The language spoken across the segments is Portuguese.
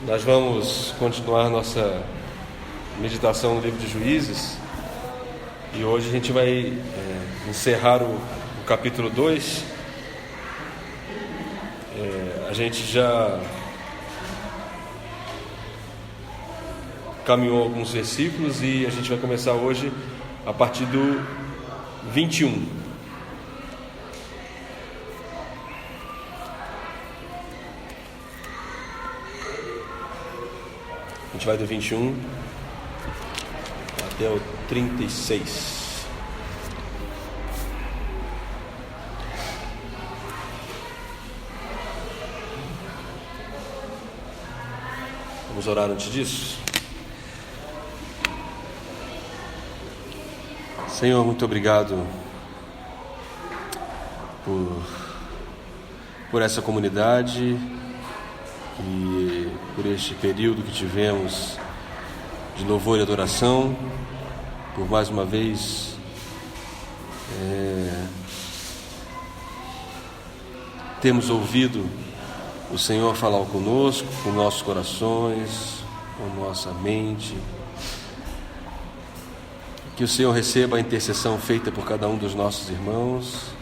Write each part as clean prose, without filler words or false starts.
Nós vamos continuar nossa meditação no livro de Juízes e hoje a gente vai encerrar o capítulo 2. A gente já caminhou alguns versículos e a gente vai começar hoje a partir do 21. A gente vai do 21 até o 36. Vamos orar antes disso? Senhor, muito obrigado por essa comunidade e por este período que tivemos de louvor e adoração, por mais uma vez temos ouvido o Senhor falar conosco, com nossos corações, com nossa mente. Que o Senhor receba a intercessão feita por cada um dos nossos irmãos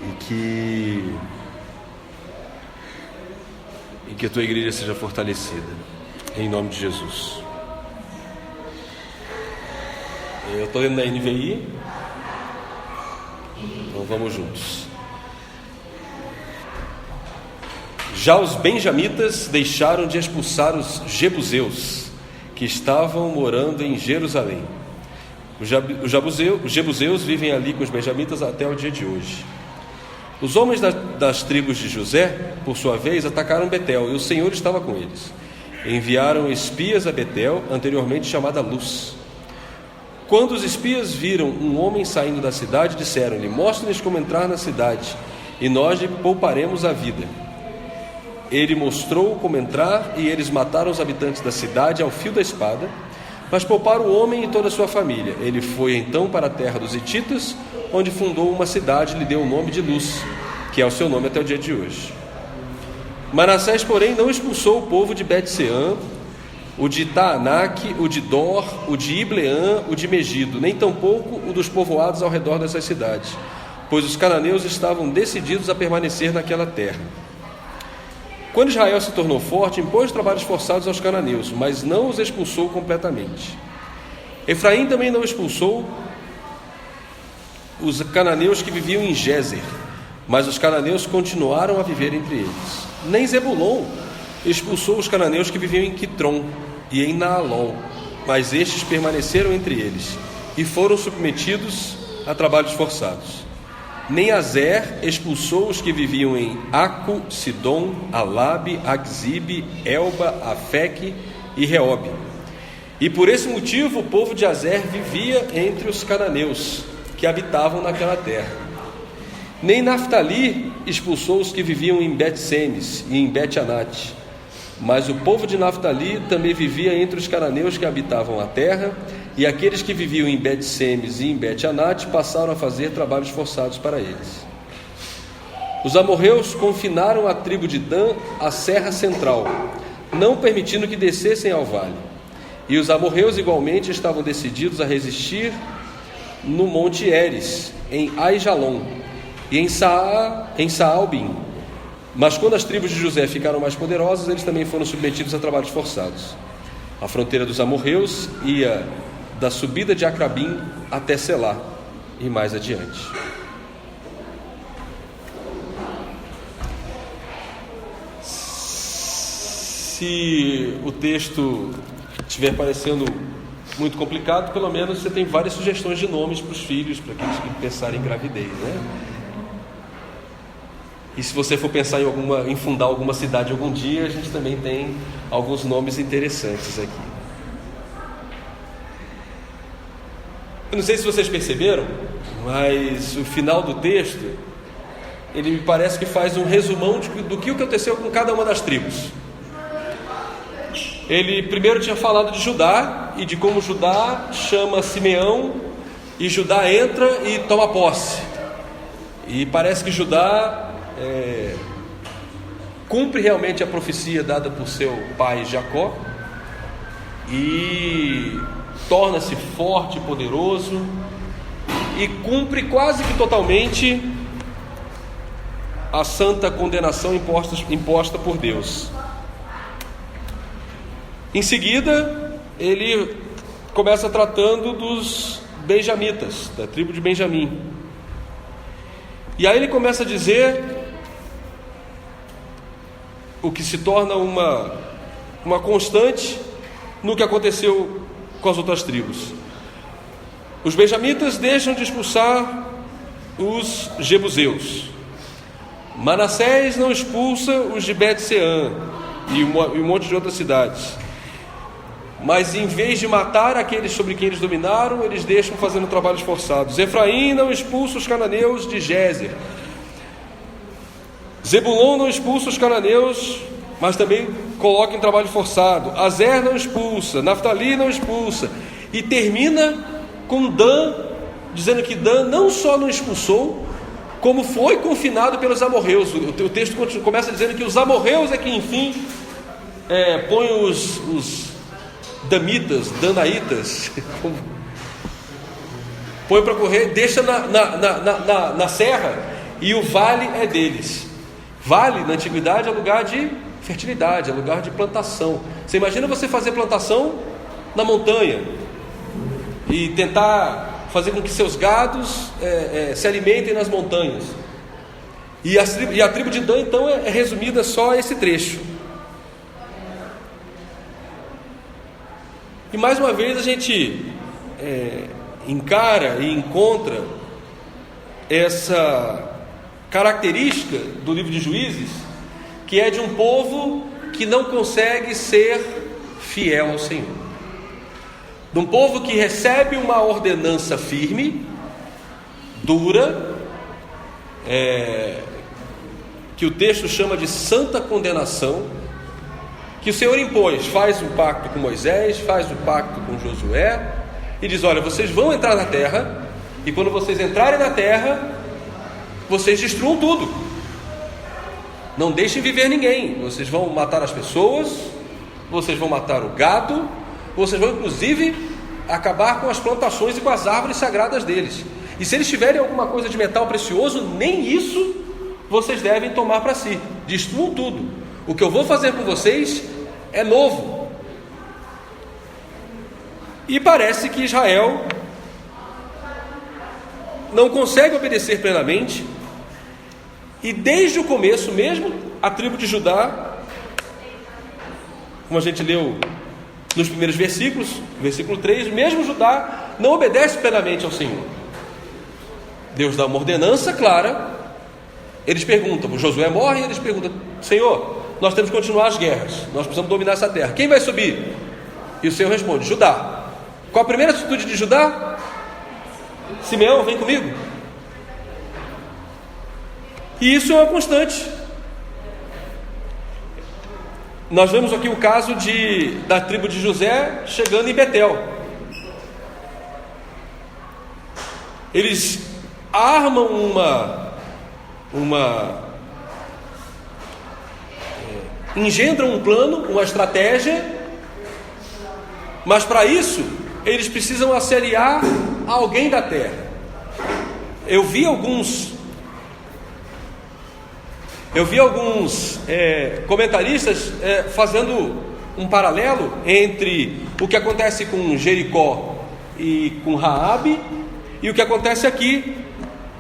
e que a tua igreja seja fortalecida, em nome de Jesus. Eu estou lendo na NVI, então vamos juntos. Já os benjamitas deixaram de expulsar os jebuseus, que estavam morando em Jerusalém. Os jebuseus vivem ali com os benjamitas até o dia de hoje. Os homens das tribos de José, por sua vez, atacaram Betel, e o Senhor estava com eles. Enviaram espias a Betel, anteriormente chamada Luz. Quando os espias viram um homem saindo da cidade, disseram-lhe: mostre-nos como entrar na cidade, e nós lhe pouparemos a vida. Ele mostrou como entrar, e eles mataram os habitantes da cidade ao fio da espada, mas pouparam o homem e toda a sua família. Ele foi então para a terra dos hititas, onde fundou uma cidade e lhe deu o nome de Luz, que é o seu nome até o dia de hoje. Manassés, porém, não expulsou o povo de Bet-seã, o de Taanaque, o de Dor, o de Ibleã, o de Megido, nem tampouco o dos povoados ao redor dessas cidades, pois os cananeus estavam decididos a permanecer naquela terra. Quando Israel se tornou forte, impôs trabalhos forçados aos cananeus, mas não os expulsou completamente. Efraim também não expulsou os cananeus que viviam em Gézer, mas os cananeus continuaram a viver entre eles. Nem Zebulon expulsou os cananeus que viviam em Quitron e em Naalol, mas estes permaneceram entre eles e foram submetidos a trabalhos forçados. Nem Azer expulsou os que viviam em Aco, Sidom, Alabe, Agzibe, Elba, Afeque e Reobe. E por esse motivo o povo de Azer vivia entre os cananeus que habitavam naquela terra. Nem Naftali expulsou os que viviam em Bet-semes e em Bet-anate, mas o povo de Naftali também vivia entre os cananeus que habitavam a terra, e aqueles que viviam em Bet-semes e em Bet-anate passaram a fazer trabalhos forçados para eles. Os amorreus confinaram a tribo de Dan à serra central, não permitindo que descessem ao vale. E os amorreus igualmente estavam decididos a resistir no monte Eres, em Aijalon, e em Saalbim. Mas quando as tribos de José ficaram mais poderosas, eles também foram submetidos a trabalhos forçados. A fronteira dos amorreus ia da subida de Acrabim até Selá, e mais adiante. Se o texto estiver parecendo muito complicado, pelo menos você tem várias sugestões de nomes para os filhos, para aqueles que pensarem em gravidez, né? E se você for pensar em fundar alguma cidade algum dia, a gente também tem alguns nomes interessantes aqui. Eu não sei se vocês perceberam, mas o final do texto, ele me parece que faz um resumão do que aconteceu com cada uma das tribos. Ele primeiro tinha falado de Judá e de como Judá chama Simeão e Judá entra e toma posse. E parece que Judá cumpre realmente a profecia dada por seu pai Jacó e torna-se forte e poderoso e cumpre quase que totalmente a santa condenação imposta por Deus. Em seguida, ele começa tratando dos benjamitas, da tribo de Benjamim. E aí ele começa a dizer o que se torna uma constante no que aconteceu com as outras tribos. Os benjamitas deixam de expulsar os jebuseus. Manassés não expulsa os de Bet-Sean e um monte de outras cidades. Mas em vez de matar aqueles sobre quem eles dominaram, eles deixam fazendo trabalhos forçados. Efraim não expulsa os cananeus de Gézer. Zebulon não expulsa os cananeus, mas também coloca em trabalho forçado. Azer não expulsa, Naftali não expulsa. E termina com Dan, dizendo que Dan não só não expulsou, como foi confinado pelos amorreus. O texto começa dizendo que os amorreus é que enfim põem os damitas, danaitas, põe para correr, deixa na serra, e o vale é deles. Vale na antiguidade é lugar de fertilidade, é lugar de plantação. Você imagina você fazer plantação na montanha e tentar fazer com que seus gados se alimentem nas montanhas. E a tribo de Dan então é resumida só a esse trecho. E mais uma vez a gente encara e encontra essa característica do livro de Juízes, que é de um povo que não consegue ser fiel ao Senhor, de um povo que recebe uma ordenança firme, dura, que o texto chama de santa condenação, que o Senhor impôs. Faz um pacto com Moisés, faz um pacto com Josué e diz: olha, vocês vão entrar na terra, e quando vocês entrarem na terra, vocês destruam tudo, não deixem viver ninguém. Vocês vão matar as pessoas, vocês vão matar o gado, vocês vão inclusive acabar com as plantações e com as árvores sagradas deles. E se eles tiverem alguma coisa de metal precioso, nem isso vocês devem tomar para si. Destruam tudo. O que eu vou fazer com vocês é novo. E parece que Israel não consegue obedecer plenamente. E desde o começo mesmo, a tribo de Judá, como a gente leu nos primeiros versículos, versículo 3, mesmo Judá não obedece plenamente ao Senhor. Deus dá uma ordenança clara. Eles perguntam, Josué morre, e eles perguntam: Senhor, nós temos que continuar as guerras, nós precisamos dominar essa terra, quem vai subir? E o Senhor responde: Judá. Qual a primeira atitude de Judá? Simeão, vem comigo. E isso é uma constante. Nós vemos aqui o caso da tribo de José chegando em Betel. Eles armam engendram um plano, uma estratégia, mas para isso eles precisam assediar alguém da terra. Eu vi alguns comentaristas fazendo um paralelo entre o que acontece com Jericó e com Raabe e o que acontece aqui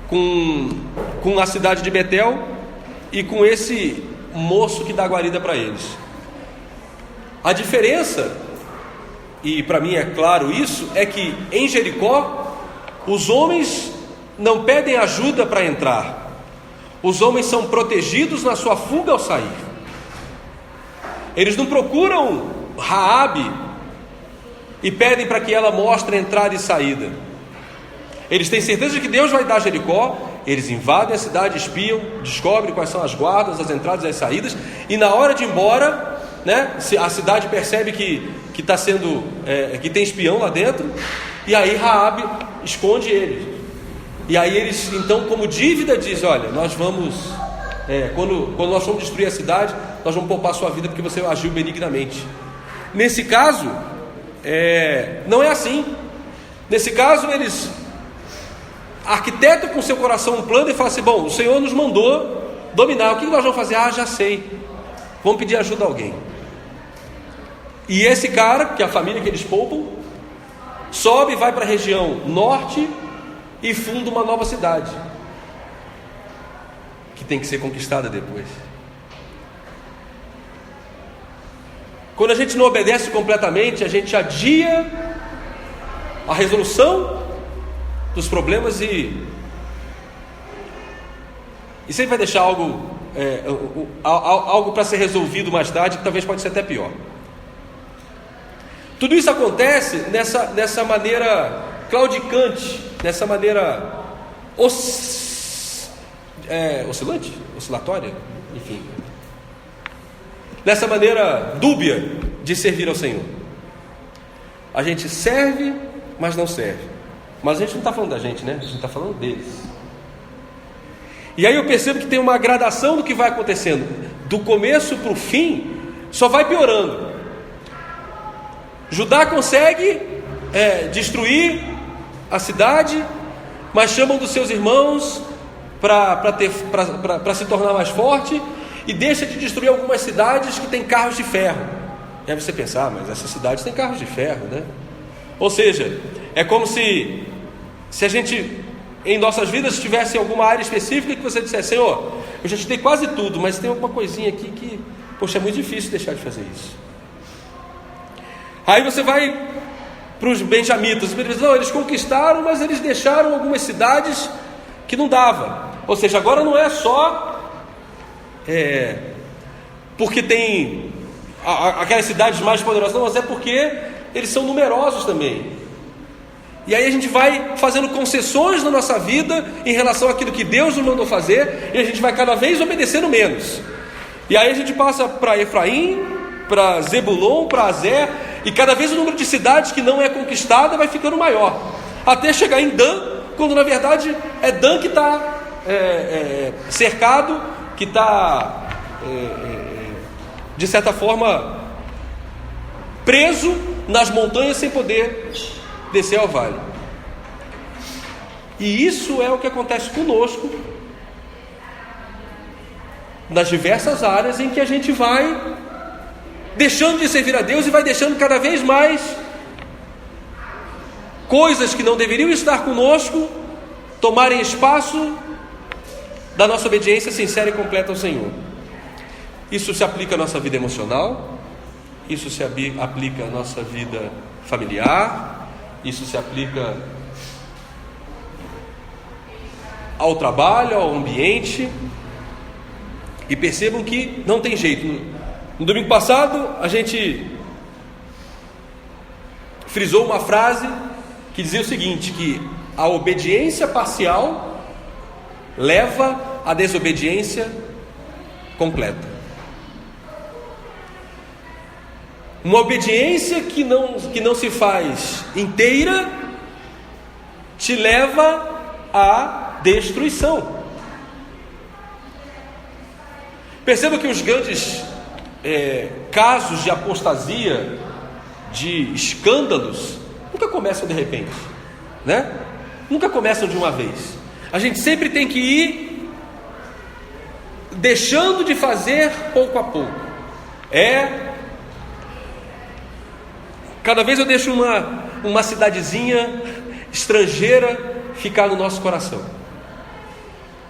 com a cidade de Betel e com esse moço que dá guarida para eles. A diferença, e para mim é claro isso, é que em Jericó os homens não pedem ajuda para entrar. Os homens são protegidos na sua fuga ao sair. Eles não procuram Raabe e pedem para que ela mostre entrada e saída. Eles têm certeza de que Deus vai dar Jericó. Eles invadem a cidade, espiam, descobrem quais são as guardas, as entradas e as saídas, e na hora de ir embora, a cidade percebe que está sendo que tem espião lá dentro, e aí Raabe esconde eles. E aí eles, então, como dívida, dizem: olha, nós vamos quando nós vamos destruir a cidade, nós vamos poupar a sua vida porque você agiu benignamente. Nesse caso, não é assim. Nesse caso, eles arquitetam com seu coração um plano e falam assim: bom, o Senhor nos mandou dominar, o que nós vamos fazer? Já sei, vamos pedir ajuda a alguém. E esse cara, que é a família que eles poupam, sobe e vai para a região norte e funda uma nova cidade, que tem que ser conquistada depois. Quando a gente não obedece completamente, a gente adia a resolução dos problemas e sempre vai deixar algo para ser resolvido mais tarde, que talvez pode ser até pior. Tudo isso acontece nessa maneira claudicante, nessa maneira oscilante, oscilatória, enfim, nessa maneira dúbia de servir ao Senhor. A gente serve, mas não serve. Mas a gente não está falando da gente, né? A gente está falando deles. E aí eu percebo que tem uma gradação do que vai acontecendo. Do começo para o fim, só vai piorando. Judá consegue destruir a cidade, mas chamam dos seus irmãos para se tornar mais forte, e deixa de destruir algumas cidades que têm carros de ferro. E aí você pensa: mas essas cidades têm carros de ferro, né? Ou seja, é como se a gente, em nossas vidas, tivesse alguma área específica que você dissesse: Senhor, eu já te dei quase tudo, mas tem alguma coisinha aqui que, poxa, é muito difícil deixar de fazer isso. Aí você vai para os benjamitas. Não, eles conquistaram, mas eles deixaram algumas cidades que não dava. Ou seja, agora não é só porque tem aquelas cidades mais poderosas, não, mas é porque eles são numerosos também. E aí a gente vai fazendo concessões na nossa vida em relação àquilo que Deus nos mandou fazer, e a gente vai cada vez obedecendo menos. E aí a gente passa para Efraim, para Zebulon, para Azer, e cada vez o número de cidades que não é conquistada vai ficando maior, até chegar em Dan, quando na verdade é Dan que está cercado, que está de certa forma preso nas montanhas sem poder descer ao vale. E isso é o que acontece conosco nas diversas áreas em que a gente vai deixando de servir a Deus e vai deixando cada vez mais coisas que não deveriam estar conosco tomarem espaço da nossa obediência sincera e completa ao Senhor. Isso se aplica à nossa vida emocional, isso se aplica à nossa vida familiar, isso se aplica ao trabalho, ao ambiente. E percebam que não tem jeito. No domingo passado a gente frisou uma frase que dizia o seguinte: que a obediência parcial leva à desobediência completa. Uma obediência que não se faz inteira te leva à destruição. Perceba que os grandes casos de apostasia, de escândalos, nunca começam de repente, né? Nunca começam de uma vez. A gente sempre tem que ir deixando de fazer pouco a pouco. Cada vez eu deixo uma cidadezinha estrangeira ficar no nosso coração.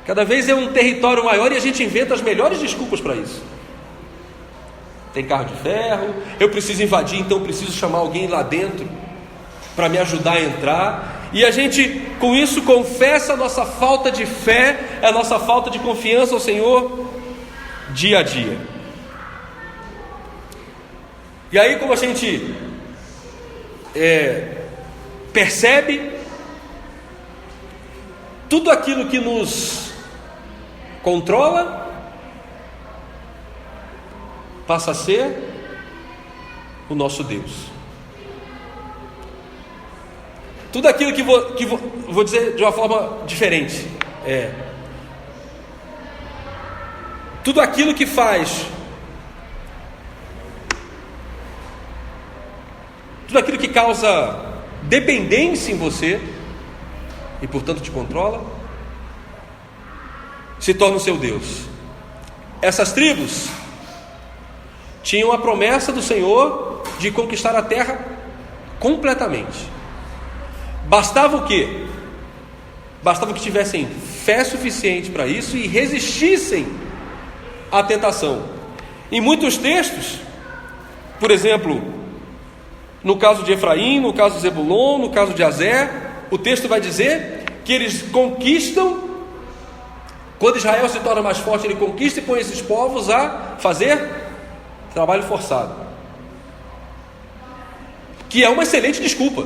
Cada vez é um território maior e a gente inventa as melhores desculpas para isso. Tem carro de ferro, eu preciso invadir, então preciso chamar alguém lá dentro para me ajudar a entrar. E a gente, com isso, confessa a nossa falta de fé, a nossa falta de confiança ao Senhor, dia a dia. E aí, como a gente percebe, tudo aquilo que nos controla passa a ser o nosso Deus. Tudo aquilo que vou dizer de uma forma diferente, tudo aquilo que faz, tudo aquilo que causa dependência em você e portanto te controla, se torna o seu Deus. Essas tribos tinham a promessa do Senhor de conquistar a terra completamente. Bastava o quê? Bastava que tivessem fé suficiente para isso e resistissem à tentação. Em muitos textos, por exemplo, no caso de Efraim, no caso de Zebulon, no caso de Azer, o texto vai dizer que eles conquistam. Quando Israel se torna mais forte, ele conquista e põe esses povos a fazer trabalho forçado, que é uma excelente desculpa.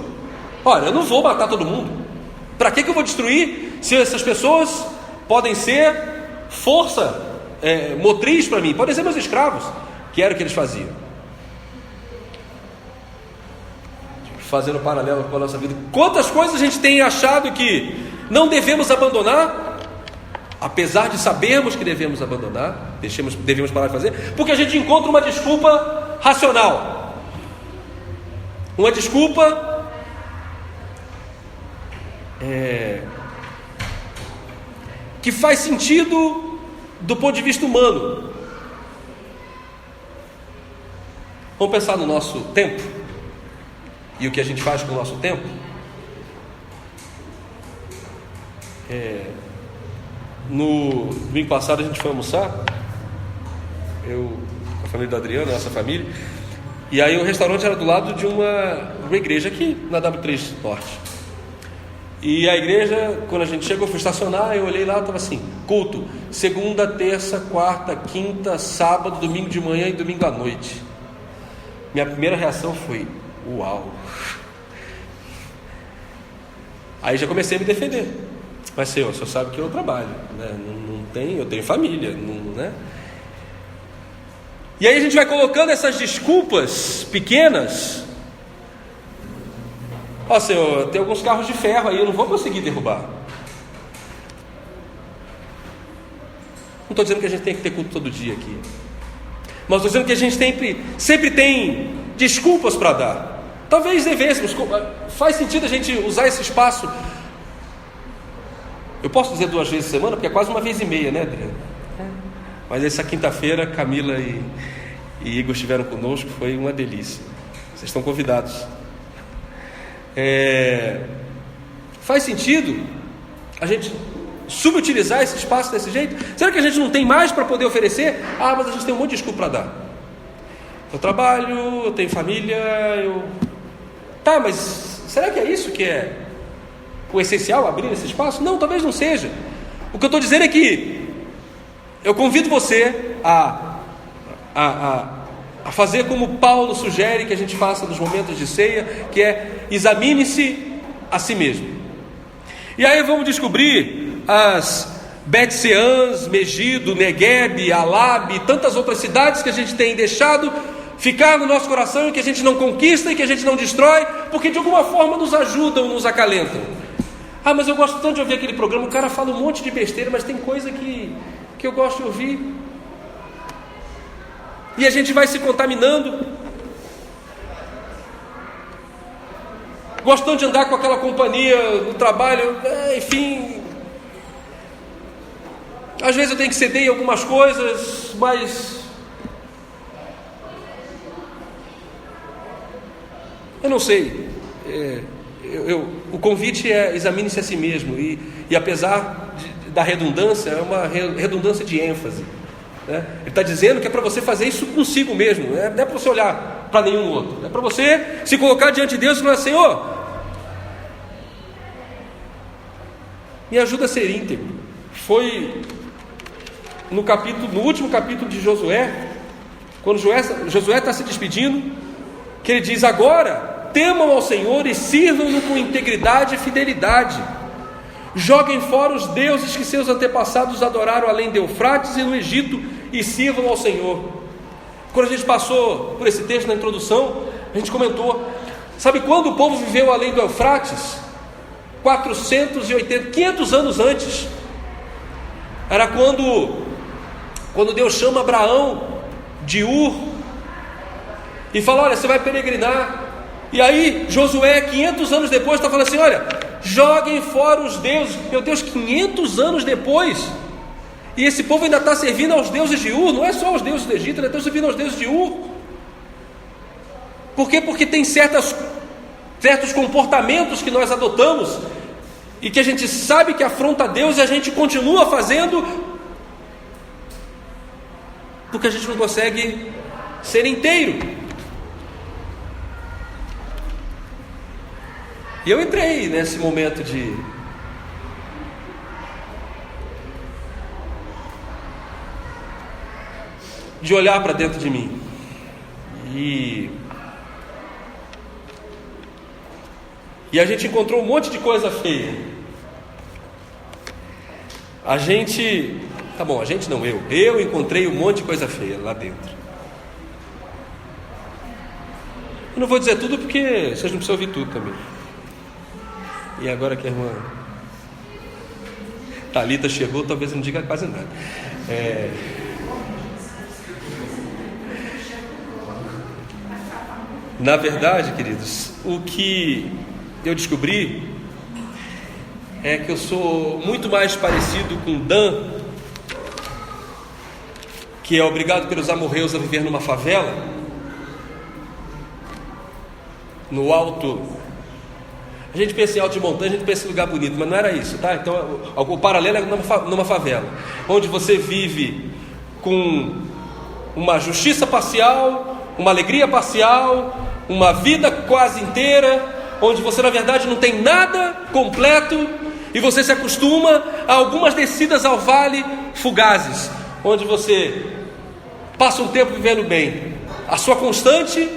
Olha, eu não vou matar todo mundo. Para que eu vou destruir se essas pessoas podem ser força motriz para mim? Podem ser meus escravos, que era o que eles faziam. Fazendo paralelo com a nossa vida, quantas coisas a gente tem achado que não devemos abandonar, apesar de sabermos que devemos abandonar, devemos parar de fazer, porque a gente encontra uma desculpa racional, uma desculpa que faz sentido do ponto de vista humano. Vamos pensar no nosso tempo e o que a gente faz com o nosso tempo. No domingo passado a gente foi almoçar, eu, a família do Adriano, a nossa família, e aí o restaurante era do lado de uma igreja aqui na W3 Norte. E a igreja, quando a gente chegou, fui estacionar, eu olhei lá, estava assim: culto, segunda, terça, quarta, quinta, sábado, domingo de manhã e domingo à noite. Minha primeira reação foi: uau! Aí já comecei a me defender. Mas Senhor, o Senhor sabe que eu trabalho, né? Eu tenho família, né? E aí a gente vai colocando essas desculpas pequenas. Ó, Senhor, tem alguns carros de ferro aí, eu não vou conseguir derrubar. Não estou dizendo que a gente tem que ter culto todo dia aqui, mas estou dizendo que a gente sempre tem desculpas para dar. Talvez devêssemos, faz sentido a gente usar esse espaço. Eu posso dizer 2 vezes por semana, porque é quase 1 vez e meia, né, Adriano? Mas essa quinta-feira, Camila e Igor estiveram conosco, foi uma delícia. Vocês estão convidados. Faz sentido a gente subutilizar esse espaço desse jeito? Será que a gente não tem mais para poder oferecer? Mas a gente tem um monte de desculpa para dar. Eu trabalho, eu tenho família, Tá, mas será que é isso que é o essencial, abrir esse espaço? Não, talvez não seja. O que eu estou dizendo é que eu convido você a fazer como Paulo sugere que a gente faça nos momentos de ceia, que é: examine-se a si mesmo. E aí vamos descobrir as Bet-Seans, Megido, Negueb, Alab e tantas outras cidades que a gente tem deixado ficar no nosso coração e que a gente não conquista e que a gente não destrói, porque de alguma forma nos ajudam, nos acalentam. Mas eu gosto tanto de ouvir aquele programa, o cara fala um monte de besteira, mas tem coisa que eu gosto de ouvir. E a gente vai se contaminando. Gosto tanto de andar com aquela companhia no trabalho, enfim. Às vezes eu tenho que ceder em algumas coisas, mas eu não sei. O convite é: examine-se a si mesmo. E apesar da redundância, é uma redundância de ênfase, né? Ele está dizendo que é para você fazer isso consigo mesmo, né? Não é para você olhar para nenhum outro, é para você se colocar diante de Deus e falar: Senhor, me ajuda a ser íntegro. Foi no último capítulo de Josué, quando Josué está se despedindo, que ele diz: agora temam ao Senhor e sirvam-no com integridade e fidelidade. Joguem fora os deuses que seus antepassados adoraram além de Eufrates e no Egito, e sirvam ao Senhor. Quando a gente passou por esse texto na introdução, a gente comentou: sabe quando o povo viveu além do Eufrates? 500 anos antes. Era quando Quando Deus chama Abraão de Ur e fala: olha, você vai peregrinar. E aí Josué, 500 anos depois, está falando assim: olha, joguem fora os deuses. Meu Deus, 500 anos depois, e esse povo ainda está servindo aos deuses de Ur. Não é só aos deuses do Egito, ainda estão servindo aos deuses de Ur. Por quê? Porque tem certos comportamentos que nós adotamos e que a gente sabe que afronta a Deus e a gente continua fazendo, porque a gente não consegue ser inteiro. E eu entrei nesse momento de olhar para dentro de mim e a gente encontrou um monte de coisa feia. A gente não, eu encontrei um monte de coisa feia lá dentro. Eu não vou dizer tudo porque vocês não precisam ouvir tudo também. E agora que a irmã Thalita chegou, talvez eu não diga quase nada. Na verdade, queridos, o que eu descobri é que eu sou muito mais parecido com Dan, que é obrigado pelos amorreus a viver numa favela, no alto. A gente pensa em alto de montanha, a gente pensa em lugar bonito, mas não era isso, tá? Então o paralelo é numa favela, onde você vive com uma justiça parcial, uma alegria parcial, uma vida quase inteira, onde você na verdade não tem nada completo, e você se acostuma a algumas descidas ao vale fugazes, onde você passa um tempo vivendo bem. A sua constante,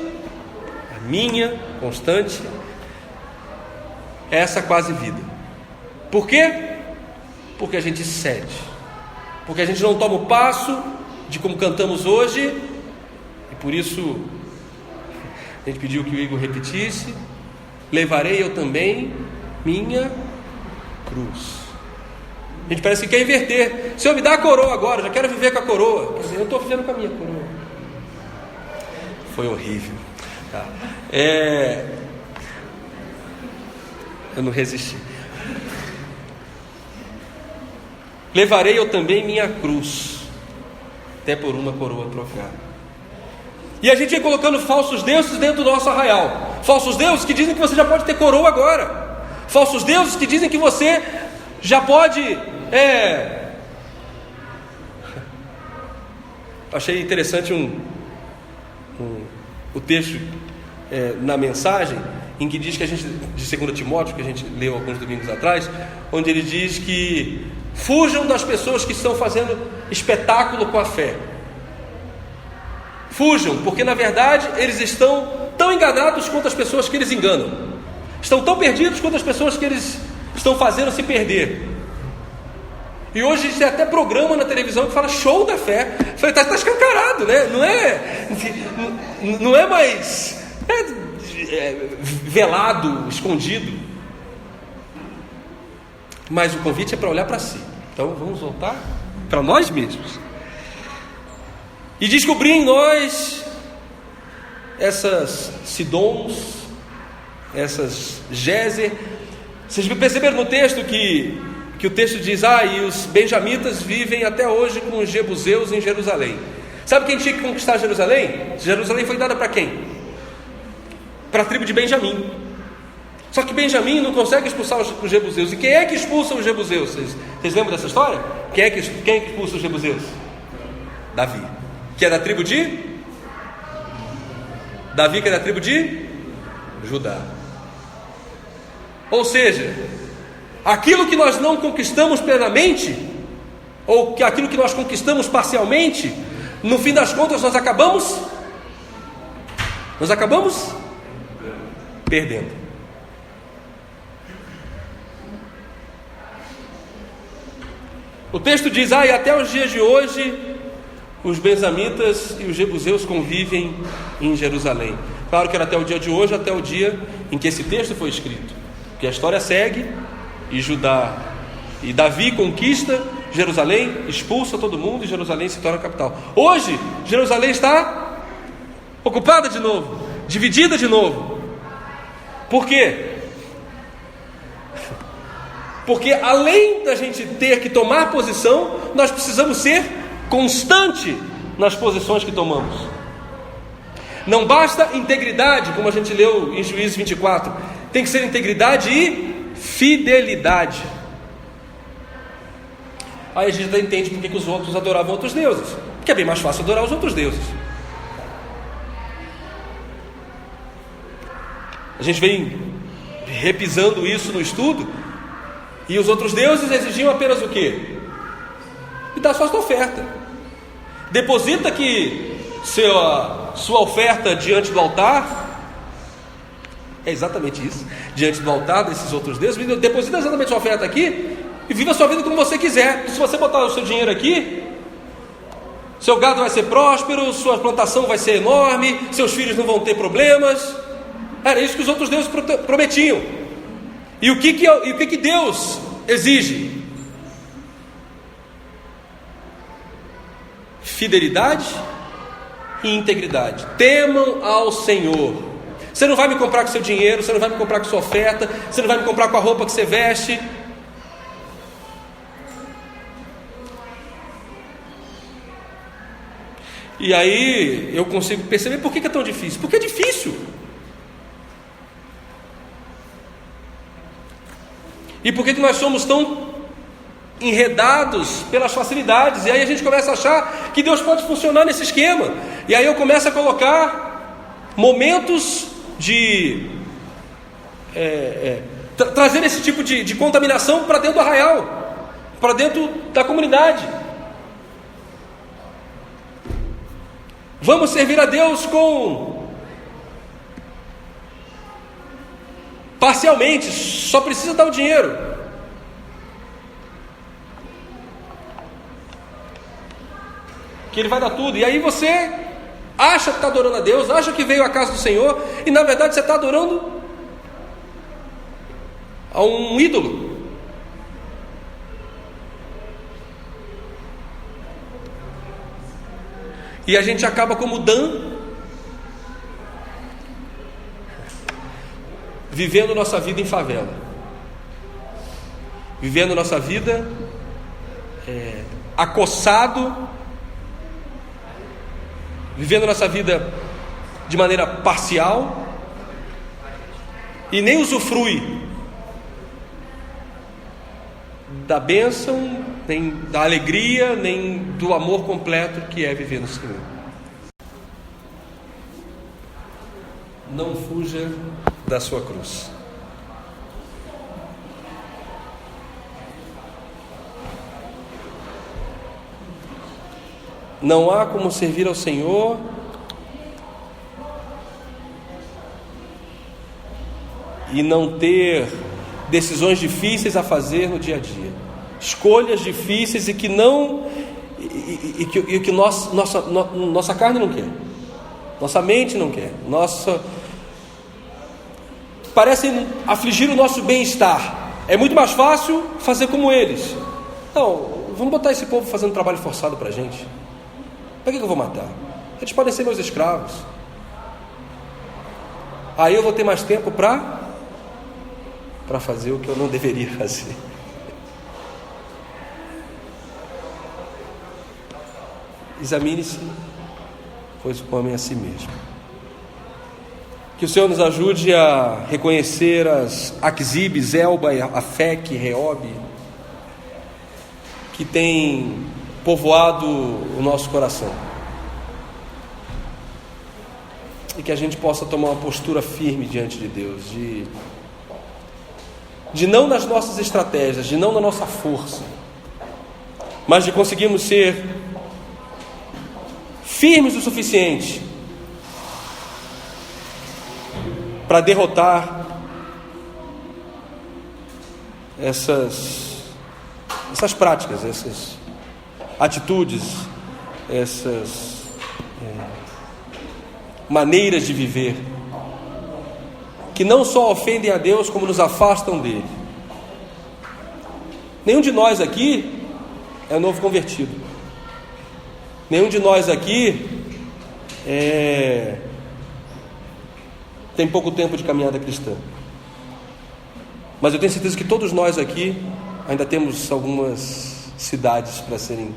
a minha constante, é essa quase vida. Por quê? Porque a gente cede, porque a gente não toma o passo de como cantamos hoje, e por isso a gente pediu que o Igor repetisse: levarei eu também minha cruz. A gente parece que quer inverter. Senhor, me dá a coroa agora, eu já quero viver com a coroa. Quer dizer, eu estou vivendo com a minha coroa. Foi horrível, tá? Eu não resisti. Levarei eu também minha cruz, até por uma coroa trocada. E a gente vem colocando falsos deuses dentro do nosso arraial. Falsos deuses que dizem que você já pode ter coroa agora. Falsos deuses que dizem que você já pode... Achei interessante o texto na mensagem, em que diz que a gente, de 2 Timóteo, que a gente leu alguns domingos atrás, onde ele diz que fujam das pessoas que estão fazendo espetáculo com a fé. Fujam, porque na verdade eles estão tão enganados quanto as pessoas que eles enganam. Estão tão perdidos quanto as pessoas que eles estão fazendo se perder. E hoje a gente tem até programa na televisão que fala show da fé. Falei, tá escancarado, né? Não é mais velado, escondido. Mas o convite é para olhar para si. Então vamos voltar para nós mesmos e descobrir em nós essas Sidons, essas Gézer. Vocês perceberam no texto que o texto diz: e os benjamitas vivem até hoje com os jebuseus em Jerusalém. Sabe quem tinha que conquistar Jerusalém? Jerusalém foi dada para quem? Para a tribo de Benjamim. Só que Benjamim não consegue expulsar os jebuseus. E quem é que expulsa os jebuseus? Vocês lembram dessa história? Quem é que expulsa os jebuseus? Davi, que é da tribo de Judá. Ou seja, aquilo que nós não conquistamos plenamente, ou aquilo que nós conquistamos parcialmente, no fim das contas nós acabamos perdendo. O texto diz: e até os dias de hoje os benjamitas e os jebuseus convivem em Jerusalém. Claro que era até o dia de hoje, até o dia em que esse texto foi escrito, porque a história segue, e Davi conquista Jerusalém, expulsa todo mundo e Jerusalém se torna a capital. Hoje, Jerusalém está ocupada de novo, dividida de novo. Por quê? Porque além da gente ter que tomar posição, nós precisamos ser constante nas posições que tomamos. Não basta integridade, como a gente leu em Juízes 24, tem que ser integridade e fidelidade. Aí a gente já entende porque que os outros adoravam outros deuses, porque é bem mais fácil adorar os outros deuses. A gente vem repisando isso no estudo, e os outros deuses exigiam apenas o quê? Me dá só a sua oferta, deposita aqui sua oferta diante do altar. É exatamente isso, diante do altar desses outros deuses. Deposita exatamente sua oferta aqui e viva a sua vida como você quiser. Se você botar o seu dinheiro aqui, seu gado vai ser próspero, sua plantação vai ser enorme, seus filhos não vão ter problemas. Era isso que os outros deuses prometiam. E o que Deus exige? Fidelidade e integridade. Temam ao Senhor. Você não vai me comprar com seu dinheiro, você não vai me comprar com sua oferta, você não vai me comprar com a roupa que você veste. E aí eu consigo perceber por que é tão difícil. Porque é difícil. E por que nós somos tão enredados pelas facilidades? E aí a gente começa a achar que Deus pode funcionar nesse esquema. E aí eu começo a colocar momentos de trazer esse tipo de contaminação para dentro do arraial, para dentro da comunidade. Vamos servir a Deus parcialmente, só precisa dar o dinheiro. Que Ele vai dar tudo. E aí você acha que está adorando a Deus, acha que veio à casa do Senhor, e na verdade você está adorando a um ídolo. E a gente acaba como Dan, vivendo nossa vida em favela, vivendo nossa vida acossado, vivendo nossa vida de maneira parcial, e nem usufrui da bênção, nem da alegria, nem do amor completo que é viver no Senhor. Não fuja da sua cruz. Não há como servir ao Senhor e não ter decisões difíceis a fazer no dia a dia, escolhas difíceis e que nossa carne não quer, nossa mente não quer, parecem afligir o nosso bem-estar. É muito mais fácil fazer como eles. Não, vamos botar esse povo fazendo trabalho forçado para a gente. Para que eu vou matar? Eles podem ser meus escravos. Aí eu vou ter mais tempo para fazer o que eu não deveria fazer. Examine-se, pois o homem é a si mesmo. Que o Senhor nos ajude a reconhecer as Aquzibe, Zelba, Afec, Reobe, que tem povoado o nosso coração, e que a gente possa tomar uma postura firme diante de Deus, de não nas nossas estratégias, de não na nossa força, mas de conseguirmos ser firmes o suficiente para derrotar essas práticas, essas atitudes, essas maneiras de viver, que não só ofendem a Deus, como nos afastam dele. Nenhum de nós aqui é novo convertido. Nenhum de nós aqui tem pouco tempo de caminhada cristã. Mas eu tenho certeza que todos nós aqui ainda temos algumas cidades para serem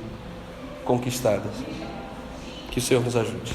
conquistadas. Que o Senhor nos ajude.